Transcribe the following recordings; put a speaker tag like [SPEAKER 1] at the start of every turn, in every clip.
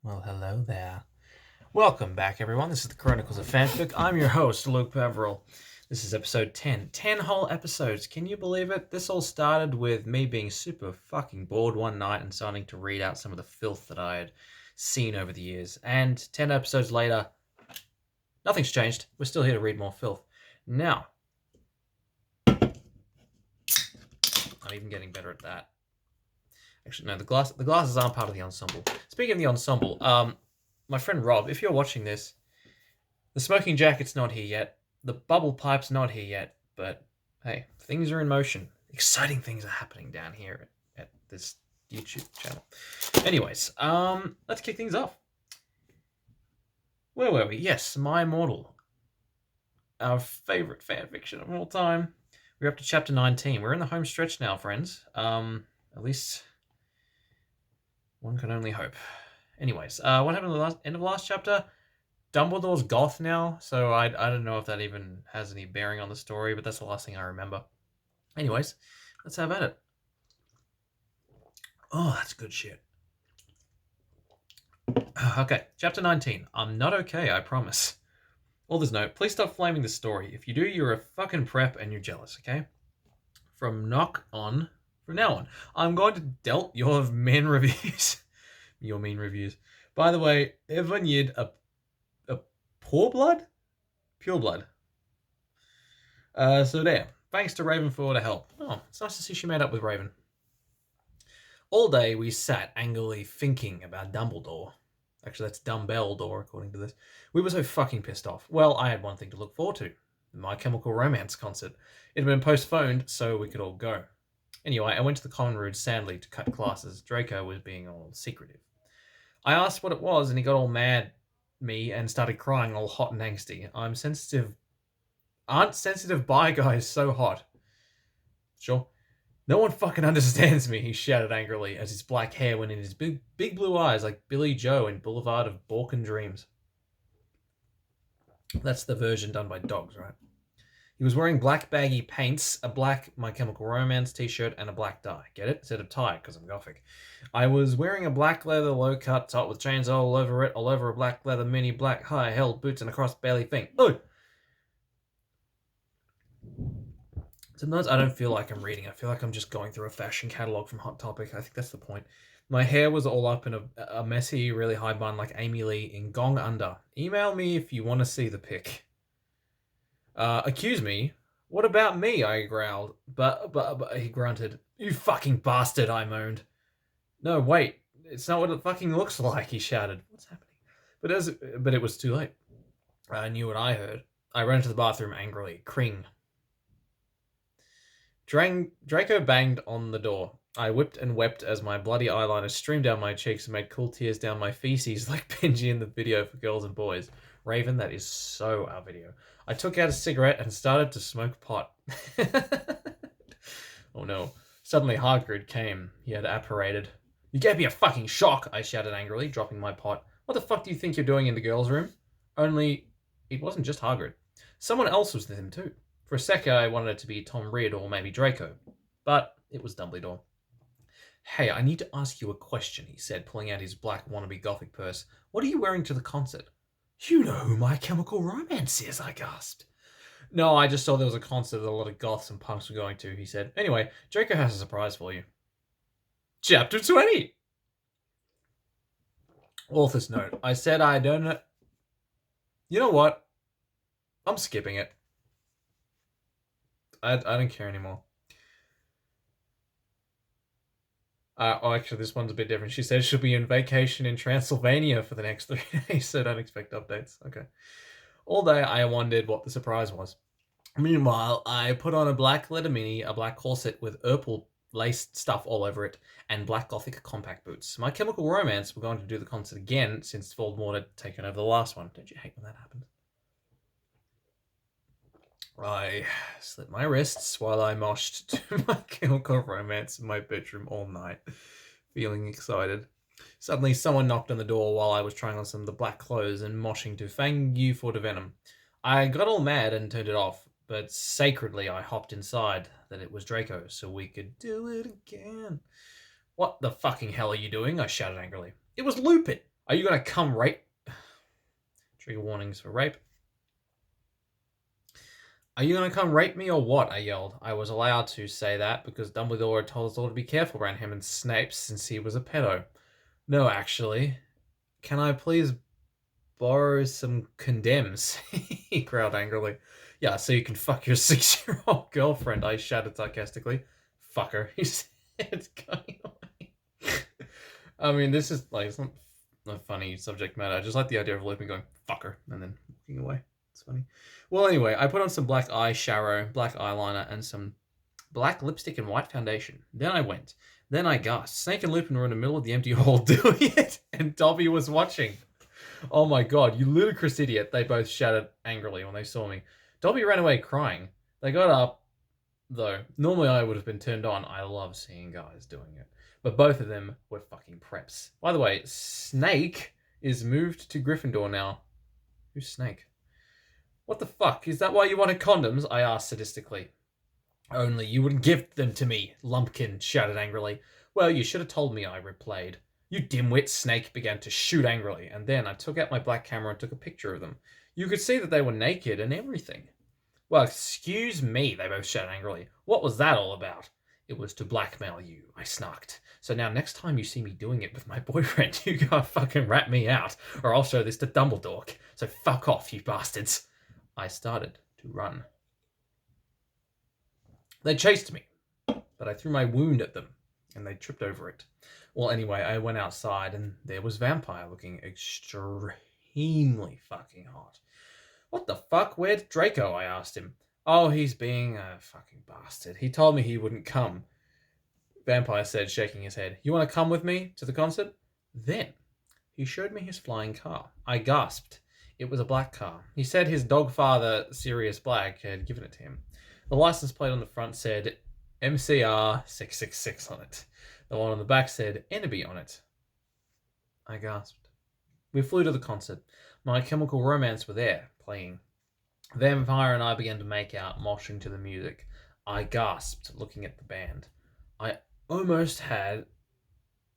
[SPEAKER 1] Well, hello there. Welcome back, everyone. This is the Chronicles of Fanfic. I'm your host, Luke Peveril. This is episode 10. 10 whole episodes. Can you believe it? This all started with me being super fucking bored one night and starting to read out some of the filth that I had seen over the years. And 10 episodes later, nothing's changed. We're still here to read more filth. Now, I'm even getting better at that. Actually, no, the glasses aren't part of the ensemble. Speaking of the ensemble, my friend Rob, if you're watching this, the smoking jacket's not here yet. The bubble pipe's not here yet. But hey, things are in motion. Exciting things are happening down here at this YouTube channel. Anyways, let's kick things off. Where were we? Yes, My Immortal. Our favorite fanfiction of all time. We're up to chapter 19. We're in the home stretch now, friends. At least one can only hope. Anyways, what happened at the end of the last chapter? Dumbledore's goth now, so I don't know if that even has any bearing on the story, but that's the last thing I remember. Anyways, let's have at it. Oh, that's good shit. Okay, chapter 19. I'm not okay, I promise. Author's note, please stop flaming the story. If you do, you're a fucking prep and you're jealous, okay? From now on, I'm going to delete your men reviews. Your mean reviews. By the way, everyone yid a pure blood? Pure blood. So there. Thanks to Raven for all the help. Oh, it's nice to see she made up with Raven. All day we sat angrily thinking about Dumbledore. Actually, that's Dumbledore, according to this. We were so fucking pissed off. Well, I had one thing to look forward to. My Chemical Romance concert. It had been postponed, so we could all go. Anyway, I went to the common room sadly to cut classes. Draco was being all secretive. I asked what it was, and he got all mad at me and started crying all hot and angsty. I'm sensitive. Aren't sensitive bi guys so hot? Sure. No one fucking understands me, he shouted angrily as his black hair went in his big blue eyes like Billy Joe in Boulevard of Balkan Dreams. That's the version done by dogs, right? He was wearing black baggy paints, a black My Chemical Romance t-shirt, and a black tie. Get it? Instead of tie, because I'm gothic. I was wearing a black leather low-cut top with chains all over it, all over a black leather mini black high-held boots and a cross-belly thing. Oh! Sometimes I don't feel like I'm reading. I feel like I'm just going through a fashion catalogue from Hot Topic. I think that's the point. My hair was all up in a messy, really high bun like Amy Lee in Gong Under. Email me if you want to see the pic. Accuse me? What about me? I growled. But he grunted. You fucking bastard, I moaned. No, wait. It's not what it fucking looks like, he shouted. What's happening? But it was too late. I knew what I heard. I ran to the bathroom angrily. Cring. Draco banged on the door. I whipped and wept as my bloody eyeliner streamed down my cheeks and made cool tears down my feces like Benji in the video for girls and boys. Raven, that is so our video. I took out a cigarette and started to smoke pot. Oh no. Suddenly Hagrid came. He had apparated. You gave me a fucking shock, I shouted angrily, dropping my pot. What the fuck do you think you're doing in the girls' room? Only, it wasn't just Hagrid. Someone else was with him too. For a second, I wanted it to be Tom Ridd or maybe Draco. But it was Dumbledore. Hey, I need to ask you a question, he said, pulling out his black wannabe gothic purse. What are you wearing to the concert? You know who My Chemical Romance is, I gasped. No, I just saw there was a concert that a lot of goths and punks were going to, he said. Anyway, Draco has a surprise for you. Chapter 20! Author's note. I said I don't know... You know what? I'm skipping it. I don't care anymore. Actually, this one's a bit different. She says she'll be on vacation in Transylvania for the next 3 days, so don't expect updates. Okay. All day, I wondered what the surprise was. Meanwhile, I put on a black leather mini, a black corset with purple laced stuff all over it, and black gothic compact boots. My Chemical Romance were going to do the concert again since Voldemort had taken over the last one. Don't you hate when that happens? I slit my wrists while I moshed to My Chemical Romance in my bedroom all night, feeling excited. Suddenly, someone knocked on the door while I was trying on some of the black clothes and moshing to Fang You for the Venom. I got all mad and turned it off, but sacredly I hopped inside that it was Draco, so we could do it again. What the fucking hell are you doing? I shouted angrily. It was Lupin! Are you gonna come rape? Trigger warnings for rape. Are you gonna come rape me or what? I yelled. I was allowed to say that because Dumbledore had told us all to be careful around him and Snape since he was a pedo. No, actually. Can I please borrow some condoms? He growled angrily. Yeah, so you can fuck your 6-year-old girlfriend, I shouted sarcastically. Fucker, he said, going away. I mean, this is like, it's not a funny subject matter. I just like the idea of looping going, fucker, and then walking away. It's funny. Well, anyway, I put on some black eyeshadow, black eyeliner, and some black lipstick and white foundation. Then I went. Then I gasped. Snake and Lupin were in the middle of the empty hall doing it, and Dobby was watching. Oh my god, you ludicrous idiot, they both shouted angrily when they saw me. Dobby ran away crying. They got up, though. Normally I would have been turned on. I love seeing guys doing it. But both of them were fucking preps. By the way, Snake is moved to Gryffindor now. Who's Snake? What the fuck? Is that why you wanted condoms? I asked sadistically. Only you wouldn't give them to me, Lumpkin shouted angrily. Well, you should have told me, I replayed. You dimwit, Snake began to shoot angrily, and then I took out my black camera and took a picture of them. You could see that they were naked and everything. Well, excuse me, they both shouted angrily. What was that all about? It was to blackmail you, I snarked. So now next time you see me doing it with my boyfriend, you gotta fucking rat me out, or I'll show this to Dumbledore. So fuck off, you bastards. I started to run. They chased me, but I threw my wound at them, and they tripped over it. Well, anyway, I went outside, and there was Vampire looking extremely fucking hot. What the fuck? Where's Draco? I asked him. Oh, he's being a fucking bastard. He told me he wouldn't come. Vampire said, shaking his head. You want to come with me to the concert? Then he showed me his flying car. I gasped. It was a black car. He said his dog father, Sirius Black, had given it to him. The license plate on the front said MCR 666 on it. The one on the back said Enemy on it. I gasped. We flew to the concert. My Chemical Romance were there, playing. Vampire and I began to make out, moshing to the music. I gasped, looking at the band. I almost had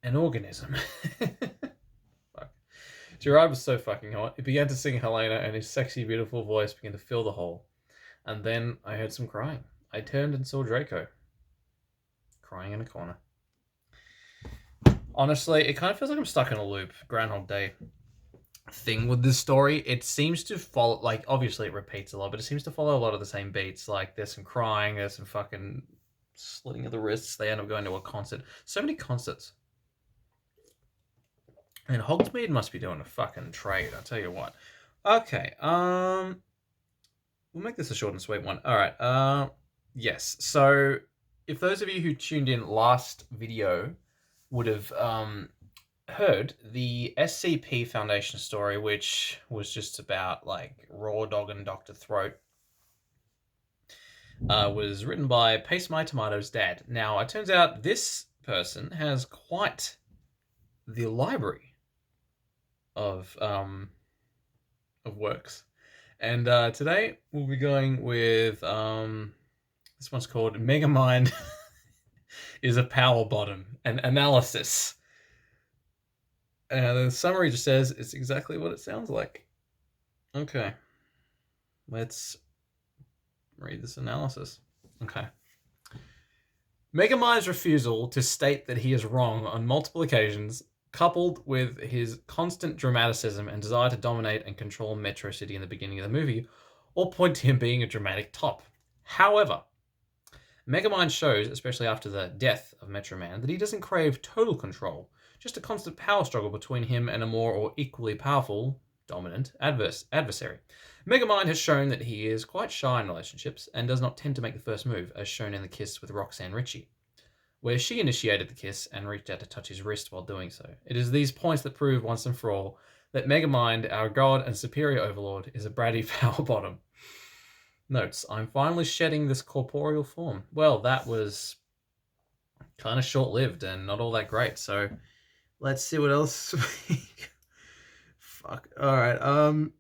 [SPEAKER 1] an organism. Fuck. Gerard was so fucking hot. He began to sing Helena, and his sexy, beautiful voice began to fill the hall. And then I heard some crying. I turned and saw Draco crying in a corner. Honestly, it kind of feels like I'm stuck in a loop. Groundhog Day thing with this story. It seems to follow, like, obviously it repeats a lot, but it seems to follow a lot of the same beats. Like, there's some crying, there's some fucking slitting of the wrists. They end up going to a concert. So many concerts. And Hogsmeade must be doing a fucking trade, I'll tell you what. Okay, we'll make this a short and sweet one. All right. Yes. So, if those of you who tuned in last video would have heard the SCP Foundation story, which was just about like Raw Dog and Dr. Throat, was written by Paste My Tomato's dad. Now, it turns out this person has quite the library of works. And today we'll be going with this one's called Megamind is a Power Bottom, an analysis. The summary just says it's exactly what it sounds like. Okay, let's read this analysis. Okay. Megamind's refusal to state that he is wrong on multiple occasions, coupled with his constant dramaticism and desire to dominate and control Metro City in the beginning of the movie, all point to him being a dramatic top. However, Megamind shows, especially after the death of Metro Man, that he doesn't crave total control, just a constant power struggle between him and a more or equally powerful, dominant adversary. Megamind has shown that he is quite shy in relationships and does not tend to make the first move, as shown in the kiss with Roxanne Ritchie, where she initiated the kiss and reached out to touch his wrist while doing so. It is these points that prove once and for all that Megamind, our god and superior overlord, is a bratty power bottom. Notes, I'm finally shedding this corporeal form. Well, that was kind of short-lived and not all that great, so let's see what else Fuck. Alright,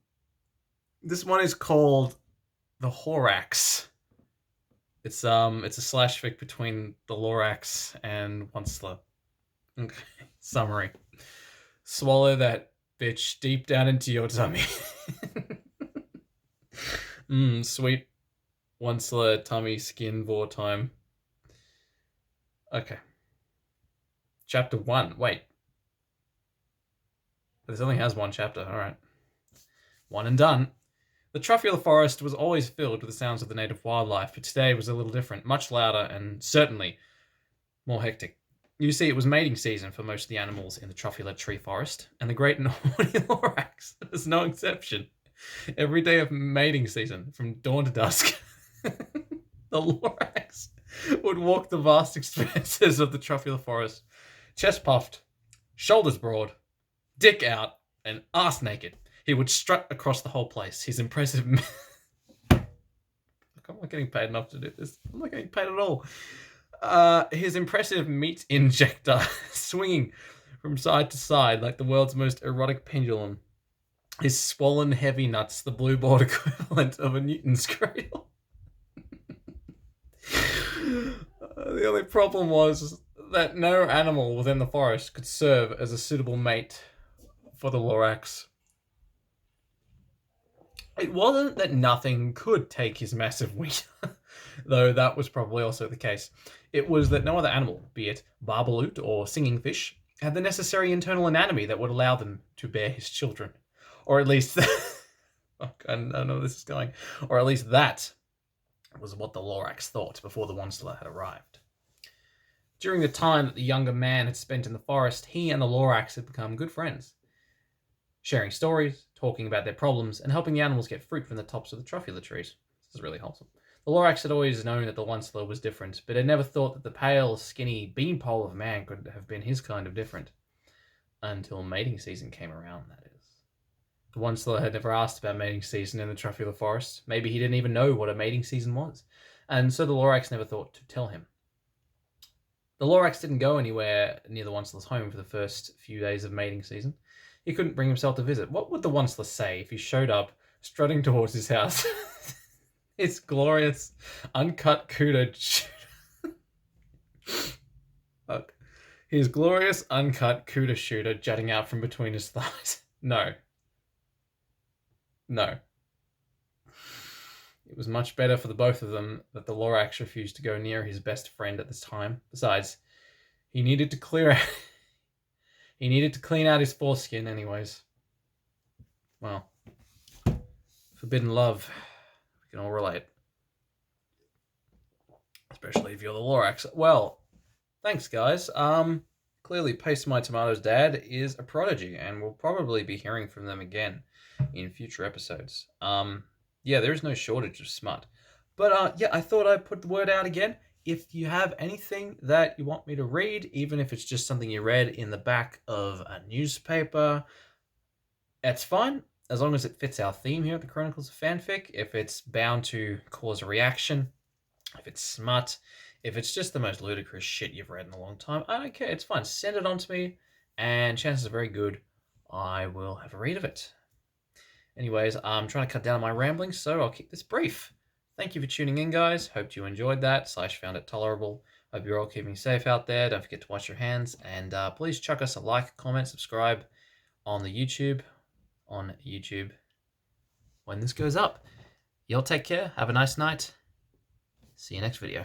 [SPEAKER 1] this one is called The Whoreax. It's a slash fic between the Lorax and Once the... Okay. Summary. Swallow that bitch, deep down into your tummy. Sweet once tummy skin vor time. Okay. Chapter 1. Wait. This only has one chapter. Alright. One and done. The Truffular Forest was always filled with the sounds of the native wildlife, but today was a little different, much louder and certainly more hectic. You see, it was mating season for most of the animals in the Truffular Tree Forest, and the great and horny Lorax was no exception. Every day of mating season, from dawn to dusk, the Lorax would walk the vast expanses of the Truffular Forest, chest puffed, shoulders broad, dick out, and ass naked. He would strut across the whole place. His impressive... I'm not getting paid enough to do this. I'm not getting paid at all. His impressive meat injector swinging from side to side like the world's most erotic pendulum. His swollen heavy nuts, the blue board equivalent of a Newton's cradle. The only problem was that no animal within the forest could serve as a suitable mate for the Lorax. It wasn't that nothing could take his massive wiener, though that was probably also the case. It was that no other animal, be it barbaloot or singing fish, had the necessary internal anatomy that would allow them to bear his children. Or at least... I know where this is going. Or at least that was what the Lorax thought before the Onceler had arrived. During the time that the younger man had spent in the forest, he and the Lorax had become good friends, sharing stories, talking about their problems, and helping the animals get fruit from the tops of the Truffular trees. This is really wholesome. The Lorax had always known that the Onceler was different, but had never thought that the pale, skinny beanpole of man could have been his kind of different. Until mating season came around, that is. The Onceler had never asked about mating season in the Truffular Forest. Maybe he didn't even know what a mating season was, and so the Lorax never thought to tell him. The Lorax didn't go anywhere near the Onceler's home for the first few days of mating season. He couldn't bring himself to visit. What would the Onceler say if he showed up, strutting towards his house? His glorious, uncut cooter... Fuck. His glorious, uncut cooter shooter jutting out from between his thighs. No. No. It was much better for the both of them that the Lorax refused to go near his best friend at this time. Besides, he needed to clear out... He needed to clean out his foreskin anyways. Well, forbidden love. We can all relate. Especially if you're the Lorax. Well, thanks guys. Clearly Paste My Tomatoes dad is a prodigy, and we'll probably be hearing from them again in future episodes. Yeah, there is no shortage of smut. But yeah, I thought I'd put the word out again. If you have anything that you want me to read, even if it's just something you read in the back of a newspaper, that's fine, as long as it fits our theme here at the Chronicles of Fanfic. If it's bound to cause a reaction, if it's smut, if it's just the most ludicrous shit you've read in a long time, I don't care, it's fine. Send it on to me, and chances are very good I will have a read of it. Anyways, I'm trying to cut down on my ramblings, so I'll keep this brief. Thank you for tuning in, guys. Hope you enjoyed that, / found it tolerable. Hope you're all keeping safe out there. Don't forget to wash your hands. And please chuck us a like, comment, subscribe on YouTube when this goes up. Y'all take care. Have a nice night. See you next video.